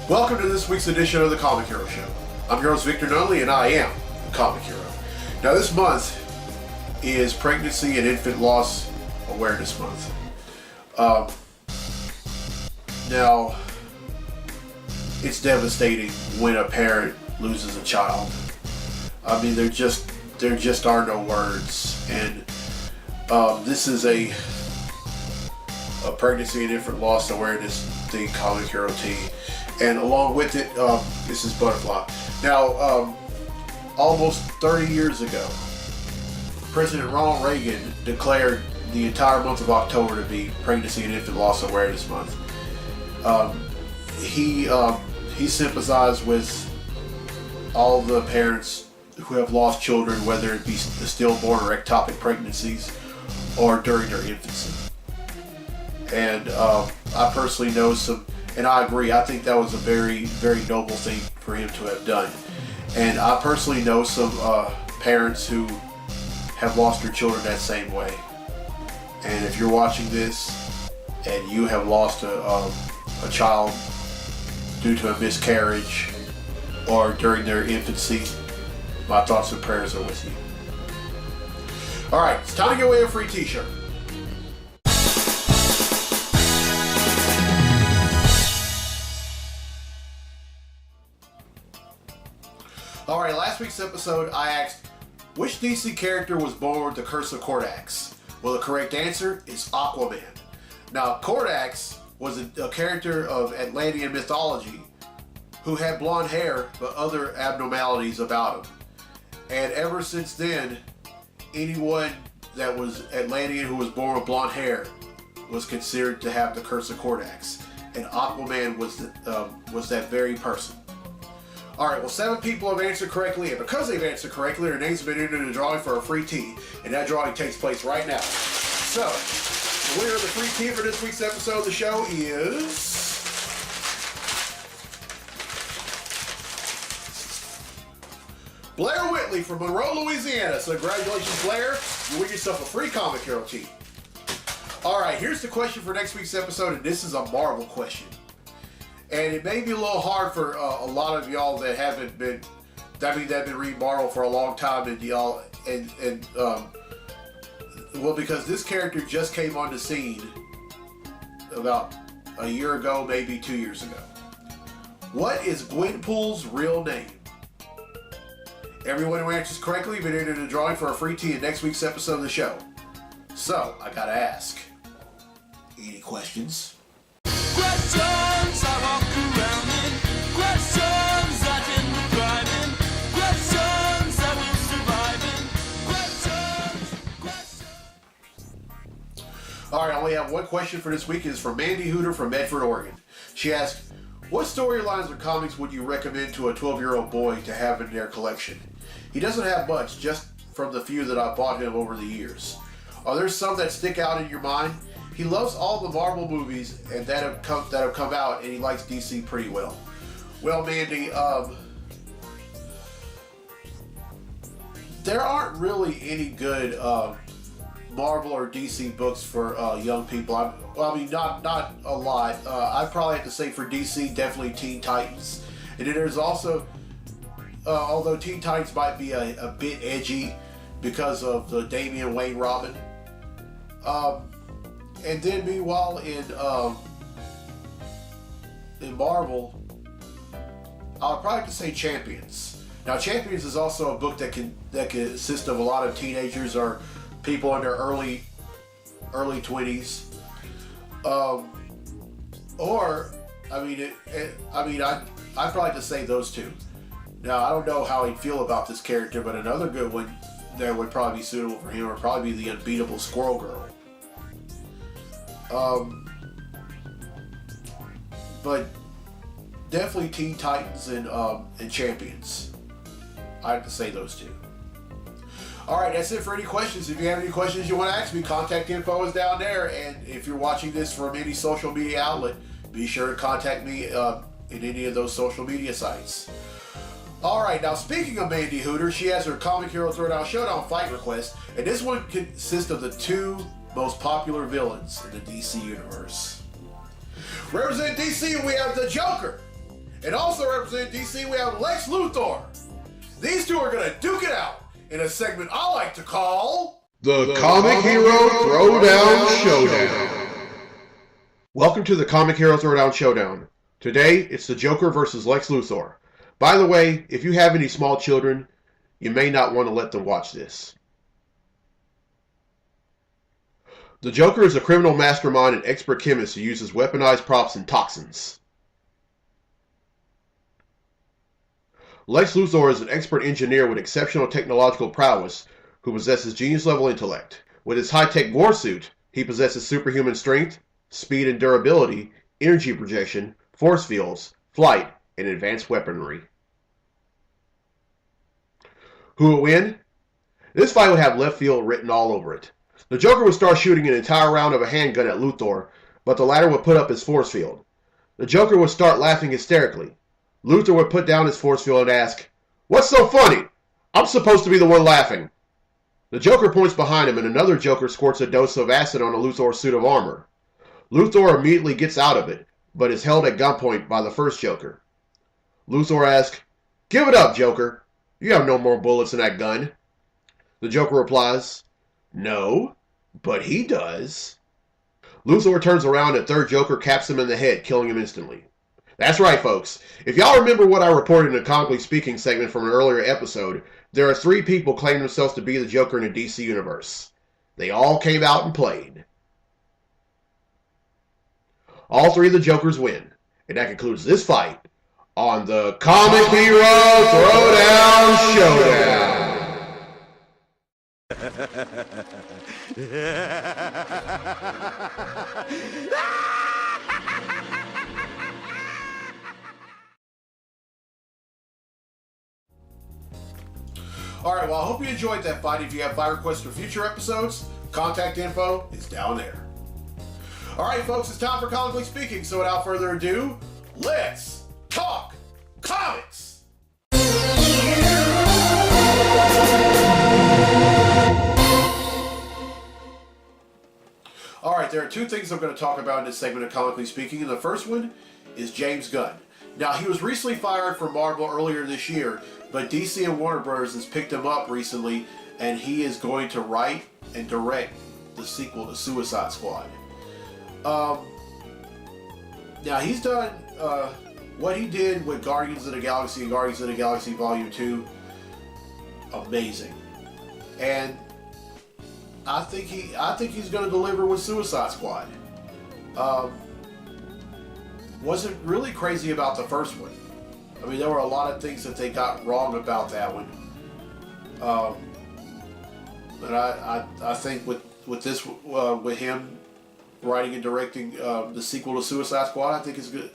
Welcome to this week's edition of the Comic Hero Show. I'm your host Victor Nunley, and I am the Comic Hero. Now, this month is Pregnancy and Infant Loss Awareness Month. Now, it's devastating when a parent loses a child. I mean, there just are no words, and this is a Pregnancy and Infant Loss Awareness thing, Comic Hero Tea. And along with it, this is Butterfly. Now, almost 30 years ago, President Ronald Reagan declared the entire month of October to be Pregnancy and Infant Loss Awareness Month. He sympathized with all the parents who have lost children, whether it be the stillborn or ectopic pregnancies or during their infancy. And I personally know some. And I agree, I think that was a very, very noble thing for him to have done. And I personally know some parents who have lost their children that same way. And if you're watching this and you have lost a child due to a miscarriage or during their infancy, my thoughts and prayers are with you. Alright, it's time to give away a free t-shirt. Alright, last week's episode I asked, which DC character was born with the Curse of Kordax? Well, the correct answer is Aquaman. Now, Kordax was a character of Atlantean mythology who had blonde hair but other abnormalities about him. And ever since then, anyone that was Atlantean who was born with blonde hair was considered to have the Curse of Kordax. And Aquaman was that very person. Alright, well, 7 people have answered correctly, and because they've answered correctly, their names have been entered in a drawing for a free tea, and that drawing takes place right now. So, the winner of the free tea for this week's episode of the show is... Blair Whitley from Monroe, Louisiana. So congratulations, Blair. You win yourself a free Comic Hero tea. Alright, here's the question for next week's episode, and this is a Marvel question. And it may be a little hard for a lot of y'all that haven't been, that have been reading Marvel for a long time, and y'all, well, because this character just came on the scene about a year ago, maybe 2 years ago. What is Gwenpool's real name? Everyone who answers correctly has been entered in a drawing for a free tea in next week's episode of the show. So, I gotta ask, any questions? Questions I walk around in, questions I didn't thrive in, questions I will survive in, questions. Alright, I only have one question for this week. It's from Mandy Hooter from Medford, Oregon. She asked, what storylines or comics would you recommend to a 12-year-old boy to have in their collection? He doesn't have much, just from the few that I've bought him over the years. Are there some that stick out in your mind? He loves all the Marvel movies and that have come out, and he likes DC pretty well. Well, Mandy, there aren't really any good Marvel or DC books for young people. I mean, not a lot. I'd probably have to say for DC, definitely Teen Titans. And then there's also, although Teen Titans might be a bit edgy because of the Damian Wayne Robin. And then meanwhile in Marvel, I would probably have to say Champions. Now, Champions is also a book that can consist of a lot of teenagers or people in their early 20s. I'd probably have to say those two. Now, I don't know how he'd feel about this character, but another good one that would probably be suitable for him would probably be the Unbeatable Squirrel Girl. But definitely Teen Titans and Champions. I have to say those two. Alright, that's it for any questions. If you have any questions you want to ask me, contact info is down there. And if you're watching this from any social media outlet, be sure to contact me in any of those social media sites. Alright, now speaking of Mandy Hooter, she has her Comic Hero Throwdown Showdown fight request, and this one consists of the 2 most popular villains in the DC universe. Representing DC, we have the Joker And also representing DC, we have Lex Luthor. These two are going to duke it out in a segment I like to call... The Comic Hero Throwdown Showdown. Welcome to the Comic Hero Throwdown Showdown. Today, it's the Joker versus Lex Luthor. By the way, if you have any small children, you may not want to let them watch this. The Joker is a criminal mastermind and expert chemist who uses weaponized props and toxins. Lex Luthor is an expert engineer with exceptional technological prowess who possesses genius-level intellect. With his high-tech war suit, he possesses superhuman strength, speed and durability, energy projection, force fields, flight, and advanced weaponry. Who will win? This fight would have left field written all over it. The Joker would start shooting an entire round of a handgun at Luthor, but the latter would put up his force field. The Joker would start laughing hysterically. Luthor would put down his force field and ask, "What's so funny? I'm supposed to be the one laughing." The Joker points behind him and another Joker squirts a dose of acid on a Luthor suit of armor. Luthor immediately gets out of it, but is held at gunpoint by the first Joker. Luthor asks, "Give it up, Joker. You have no more bullets in that gun." The Joker replies, "No, but he does." Luthor turns around and third Joker caps him in the head, killing him instantly. That's right, folks. If y'all remember what I reported in the Comically Speaking segment from an earlier episode, there are 3 people claiming themselves to be the Joker in the DC Universe. They all came out and played. All 3 of the Jokers win. And that concludes this fight on the Comic Hero Throwdown Showdown. Alright, well, I hope you enjoyed that fight. If you have fight requests for future episodes, contact info is down there. Alright, folks, it's time for Comically Speaking, so without further ado, let's talk comics! Alright, there are 2 things I'm going to talk about in this segment of Comically Speaking, and the first one is James Gunn. Now, he was recently fired from Marvel earlier this year, but DC and Warner Bros. Has picked him up recently, and he is going to write and direct the sequel to Suicide Squad. Now, he's done what he did with Guardians of the Galaxy and Guardians of the Galaxy Volume 2. Amazing. And I think he's going to deliver with Suicide Squad. Wasn't really crazy about the first one. I mean, there were a lot of things that they got wrong about that one. But I think with this with him writing and directing the sequel to Suicide Squad, I think it's good.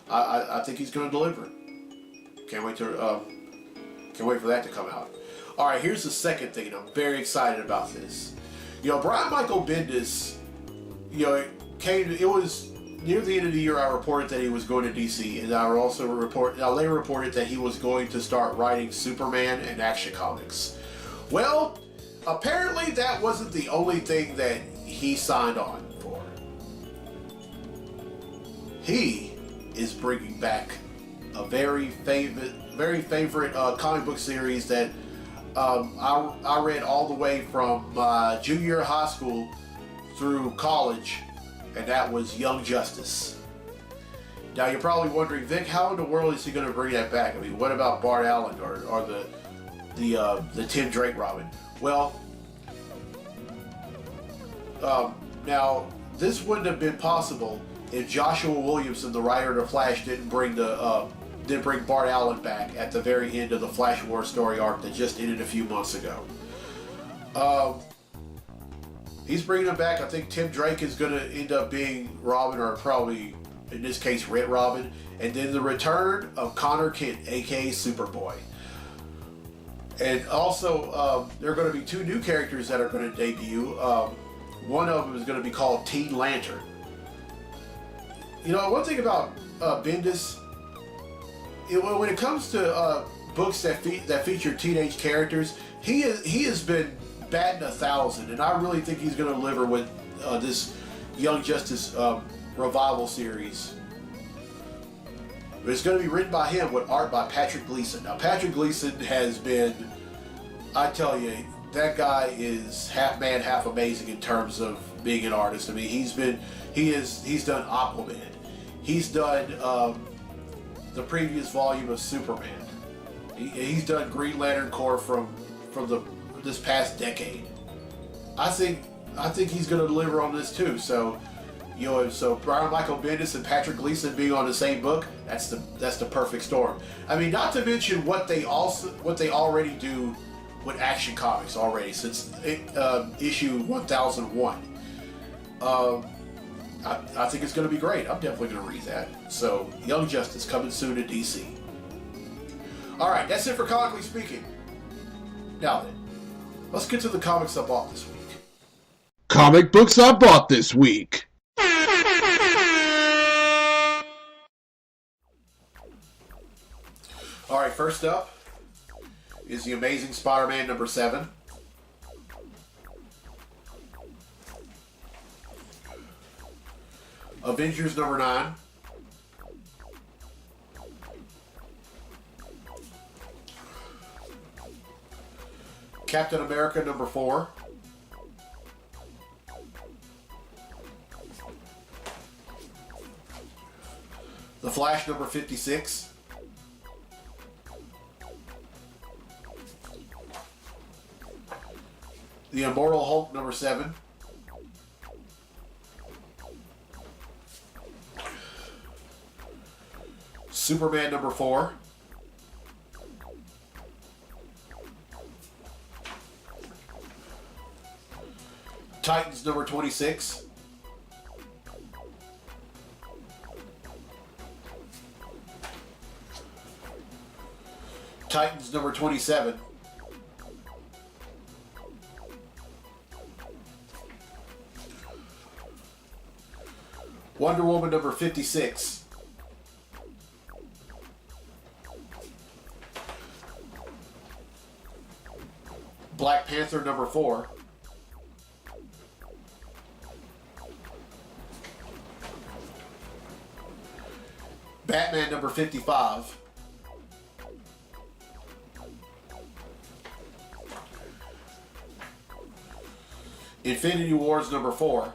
I think he's going to deliver. Can't wait for that to come out. All right, here's the second thing, and I'm very excited about this. You know, Brian Michael Bendis, you know, it was near the end of the year. I reported that he was going to DC, and I later reported that he was going to start writing Superman and Action Comics. Well, apparently that wasn't the only thing that he signed on for. He is bringing back a very favorite comic book series that I read all the way from junior year of high school through college, and that was Young Justice. Now you're probably wondering, Vic, how in the world is he going to bring that back? I mean, what about Bart Allen or the Tim Drake Robin? Well, now this wouldn't have been possible if Joshua Williamson, the writer of the Flash, didn't bring Bart Allen back at the very end of the Flash War story arc that just ended a few months ago. He's bringing him back. I think Tim Drake is going to end up being Robin, or probably, in this case, Red Robin. And then the return of Connor Kent, a.k.a. Superboy. And also, there are going to be 2 new characters that are going to debut. One of them is going to be called Teen Lantern. You know, one thing about Bendis, when it comes to books that feature teenage characters, he has been batting 1,000, and I really think he's going to deliver with this Young Justice revival series. But it's going to be written by him with art by Patrick Gleason. Now, Patrick Gleason has been, I tell you, that guy is half man, half amazing in terms of being an artist. I mean, he's done Aquaman. He's done the previous volume of Superman. He's done Green Lantern Corps from this past decade. I think he's going to deliver on this too. So, so Brian Michael Bendis and Patrick Gleason being on the same book, that's the perfect storm. I mean, not to mention what they already do with Action Comics already since issue 1001. I think it's going to be great. I'm definitely going to read that. So, Young Justice coming soon to DC. All right, that's it for Comically Speaking. Now then, let's get to the comics I bought this week. Comic books I bought this week. All right, first up is The Amazing Spider-Man number 7. Avengers number 9. Captain America number 4. The Flash number 56. The Immortal Hulk number 7. Superman number 4. Titans number 26. Titans number 27. Wonder Woman number 56. Black Panther number 4. Batman number 55. Infinity Wars number 4.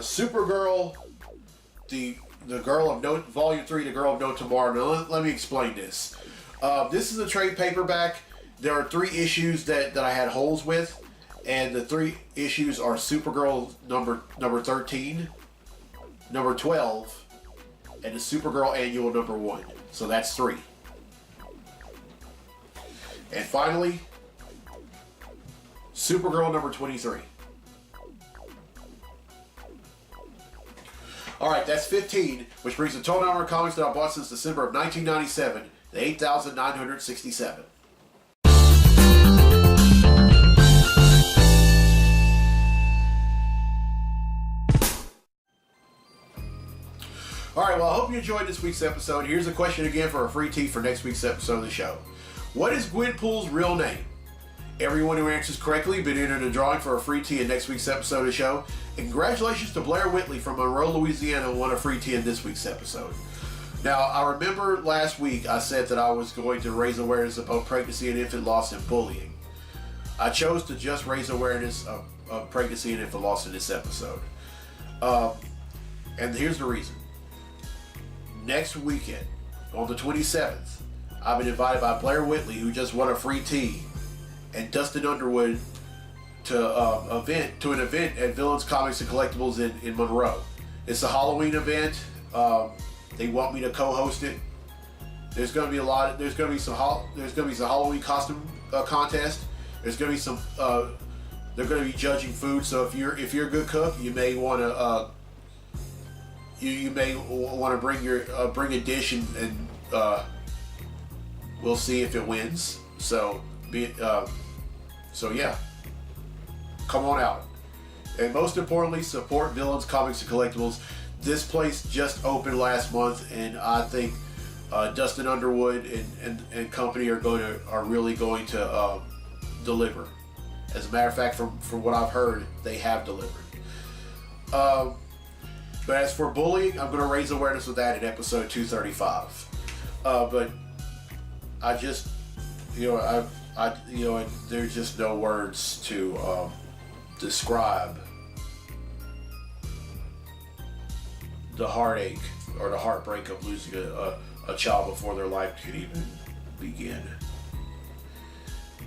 Supergirl, the Girl of No, Volume 3, The Girl of No Tomorrow. Now, let me explain this. This is a trade paperback. There are 3 issues that I had holes with, and the 3 issues are Supergirl number 13, number 12, and the Supergirl Annual number 1. So that's 3. And finally, Supergirl number 23. Alright, that's 15, which brings the total number of comics that I bought since December of 1997 to 8,967. Alright, well, I hope you enjoyed this week's episode. Here's a question again for a free tee for next week's episode of the show. What is Gwenpool's real name? Everyone who answers correctly will be entered a drawing for a free tee in next week's episode of the show. And congratulations to Blair Whitley from Monroe, Louisiana, who won a free tee in this week's episode. Now, I remember last week I said that I was going to raise awareness about pregnancy and infant loss and bullying. I chose to just raise awareness of pregnancy and infant loss in this episode. And here's the reason. Next weekend, on the 27th, I've been invited by Blair Whitley, who just won a free tee, and Dustin Underwood to an event at Villains Comics and Collectibles in Monroe. It's a Halloween event. They want me to co-host it. There's going to be some Halloween costume contest. There's going to be some. They're going to be judging food. So if you're a good cook, you may want to you may want to bring a dish and we'll see if it wins. So yeah, come on out. And most importantly, support Villains Comics and Collectibles. This place just opened last month, and I think Dustin Underwood and company are really going to deliver. As a matter of fact, from what I've heard, they have delivered. But as for bullying, I'm going to raise awareness of that in episode 235. But I just, there's just no words to describe the heartache or the heartbreak of losing a child before their life could even begin.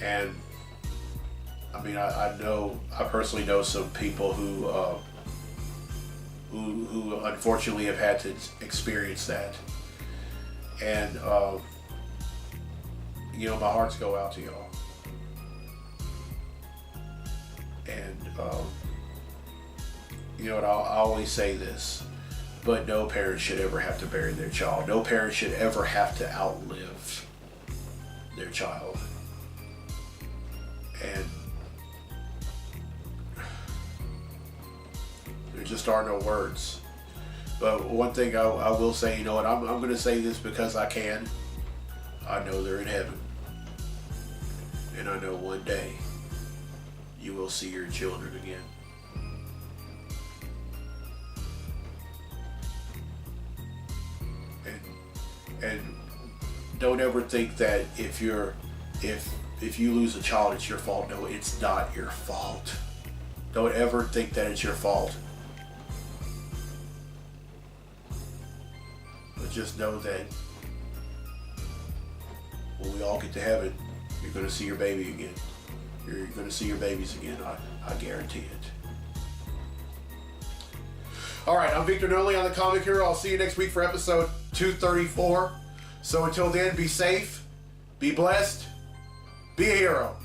And I mean, I personally know some people who unfortunately have had to experience that. And, my hearts go out to y'all. And, and I always say this, but no parent should ever have to bury their child. No parent should ever have to outlive their child. And there just are no words. But one thing I will say, and I'm going to say this because I can. I know they're in heaven. And I know one day you will see your children again. And don't ever think that if you lose a child, it's your fault. No, it's not your fault. Don't ever think that it's your fault. But just know that when we all get to heaven, you're going to see your baby again. You're going to see your babies again. I guarantee it. All right, I'm Victor Nolly on the Comic Hero. I'll see you next week for episode 234. So until then, be safe, be blessed, be a hero.